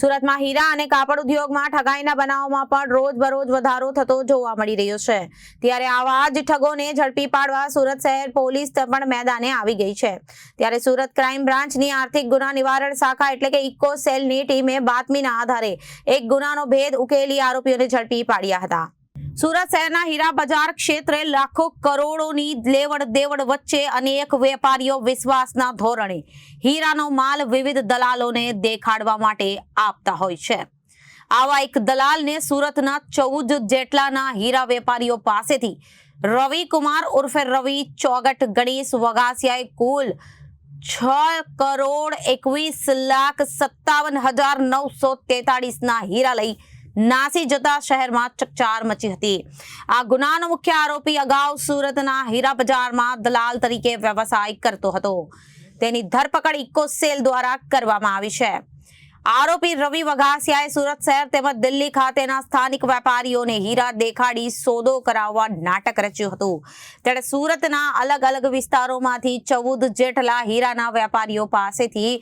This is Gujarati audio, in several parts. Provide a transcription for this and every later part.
સુરતમાં હીરા અને કાપડ ઉદ્યોગમાં ઠગાઈના બનાવોમાં પણ રોજબરોજ વધારો થતો જોવા મળી રહ્યો છે। ત્યારે આવા જ ઠગોને ઝડપી પાડવા સુરત શહેર પોલીસ પણ મેદાને આવી ગઈ છે। ત્યારે સુરત ક્રાઇમ બ્રાન્ચની આર્થિક ગુના નિવારણ શાખા એટલે કે ઇકો સેલની ટીમે બાતમીના આધારે એક ગુનાનો ભેદ ઉકેલી આરોપીઓને ઝડપી પાડ્યા હતા। સુરત શહેરના હીરા બજાર ક્ષેત્રે લાખો કરોડોની લેવડ દેવડ વચ્ચે અનેક વેપારીઓ વિશ્વાસના ધોરણે હીરાનો માલ વિવિધ દલાલોને દેખાડવા માટે આપતા હોય છે। આવા એક દલાલને સુરતના 14 જેટલાના હીરા વેપારીઓ પાસેથી રવિ કુમાર ઉર્ફે રવિ ચોગટ ગણેશ વગાસિયાએ કુલ 6,21,57,943 ના હીરા લઈ નાસી જતા શહેરમાં ચકચાર મચી હતી। આ ગુનાનો મુખ્ય આરોપી અગાઉ સુરતના હીરા બજારમાં દલાલ તરીકે વ્યવસાય કરતો હતો। તેની ધરપકડ ઇકો સેલ દ્વારા કરવામાં આવી છે। આરોપી રવિ વઘાસિયાએ સુરત શહેર તેમજ દિલ્હી ખાતેના સ્થાનિક વેપારીઓને હીરા દેખાડી સોદો કરાવવા નાટક રચ્યું હતું। ત્યારે સુરતના અલગ અલગ વિસ્તારોમાંથી 14 જેટલા હીરાના વેપારીઓ પાસેથી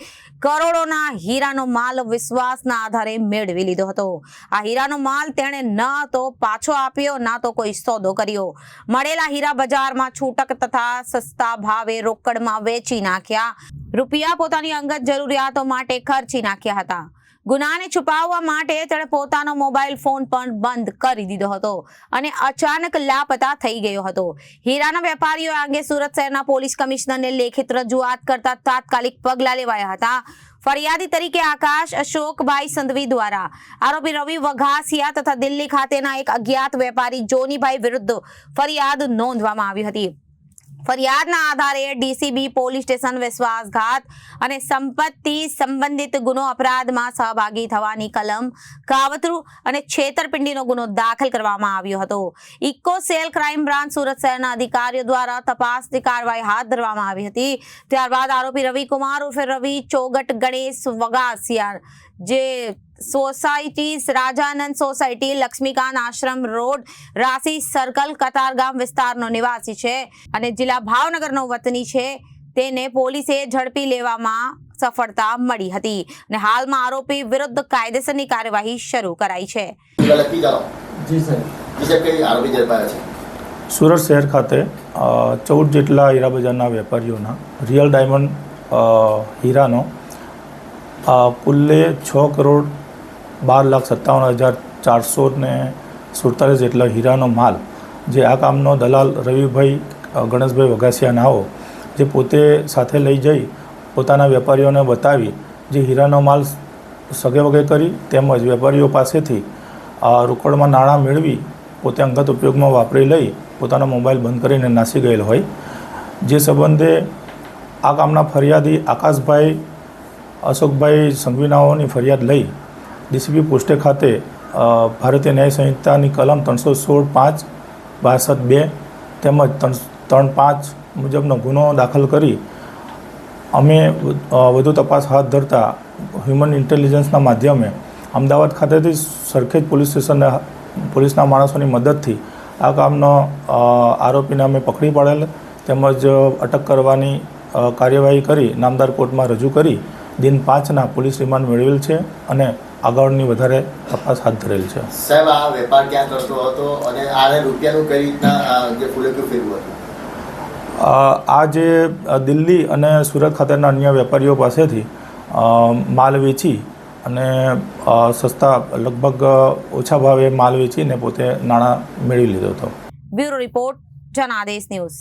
કરોડોના હીરાનો માલ વિશ્વાસના આધારે મેળવી લીધો હતો। આ હીરાનો માલ તેણે ન તો પાછો આપ્યો ના તો કોઈ સોદો કર્યો। મળેલા હીરા બજારમાં છૂટક તથા સસ્તા ભાવે રોકડમાં વેચી નાખ્યા। રૂપિયા પોતાની અંગત જરૂરિયાતો માટે ખર્ચી નાખ્યા હતા। ગુનાને છુપાવવા માટે તેણે પોતાનો મોબાઈલ ફોન પણ બંધ કરી દીધો હતો અને અચાનક લાપતા થઈ ગયો હતો। હીરાના વેપારીઓ અંગે સુરત શહેરના પોલીસ કમિશનરને લેખિત રજૂઆત કરતા તાત્કાલિક પગલાં લેવાયા હતા। ફરિયાદી તરીકે આકાશ અશોકભાઈ સંધવી દ્વારા આરોપી રવિ વઘાસિયા તથા દિલ્હી ખાતેના એક અજ્ઞાત વેપારી જોનીભાઈ વિરુદ્ધ ફરિયાદ નોંધવામાં આવી હતી। ફરિયાદના આધારે ડીસીબી પોલીસ સ્ટેશન વિશ્વાસઘાત અને સંપત્તિ સંબંધિત ગુનો અપરાધમાં સહભાગી થવાની કલમ કાવતરું અને છેતરપિંડીનો ગુનો દાખલ કરવામાં આવ્યો હતો। Eco cell crime branch Surat શહેરના અધિકારીઓ દ્વારા તપાસની કાર્યવાહી હાથ ધરવામાં આવી હતી। ત્યારબાદ આરોપી રવિ કુમાર ઉર્ફે રવિ ચોગટ ગણેશ વગાસિયા જે સોસાયટી રાજાનંદ સોસાયટી લક્ષ્મીકાંત આશ્રમ રોડ રાશી સર્કલ કતારગામ વિસ્તારનો નિવાસી છે અને જિલ્લા ભાવનગરનો વતની છે। તેને પોલીસે ઝડપી લેવામાં સફળતા મળી હતી અને હાલમાં આરોપી વિરુદ્ધ કાયદેસરની કાર્યવાહી શરૂ કરાઈ છે। સુરત શહેર ખાતે 14 જેટલા હીરા બજારના વેપારીઓના રિયલ ડાયમંડ હીરાનો કુલ્લે 6,12,57,447 જેટલા હીરાનો માલ જે આ કામનો દલાલ રવિભાઈ ગણેશભાઈ વઘાસિયા નાઓ જે પોતે સાથે લઈ જઈ પોતાના વેપારીઓને બતાવી જે હીરાનો માલ સગે વગે કરી તેમજ વેપારીઓ પાસેથી રોકડમાં નાણાં મેળવી પોતે અંગત ઉપયોગમાં વાપરી લઈ પોતાનો મોબાઈલ બંધ કરીને નાસી ગયેલ હોય। જે સંબંધે આ કામના ફરિયાદી આકાશભાઈ અશોકભાઈ સંઘવીનાઓની ફરિયાદ લઈ ડીસીબી પોસ્ટે ખાતે ભારતીય ન્યાય સંહિતાની કલમ 316(5) 62 તેમજ 3(5) મુજબનો ગુનો દાખલ કરી અમે વધુ તપાસ હાથ ધરતા હ્યુમન ઇન્ટેલિજન્સના માધ્યમે અમદાવાદ ખાતેથી સરખેજ પોલીસ સ્ટેશનના પોલીસના માણસોની મદદથી આ કામનો આરોપીને અમે પકડી પાડેલ તેમજ અટક કરવાની કાર્યવાહી કરી નામદાર કોર્ટમાં રજૂ કરી દિન 5ના પોલીસ રિમાન્ડ મેળવેલ છે અને આગળની વધારે તપાસ હાથ ધરેલ છે। સાહેબ, આ વેપાર ક્યાં કરતો હતો અને આને રૂપિયાનું કઈ રીતના જે ફૂલેકું ફેરવું હતું? આ જે દિલ્હી અને સુરત ખાતેના અન્ય વેપારીઓ પાસેથી માલ વેચી અને સસ્તા લગભગ ઓછા ભાવે માલ વેચીને પોતે નાણાં મેળવી લીધો હતો। Bureau report, Janadesh news.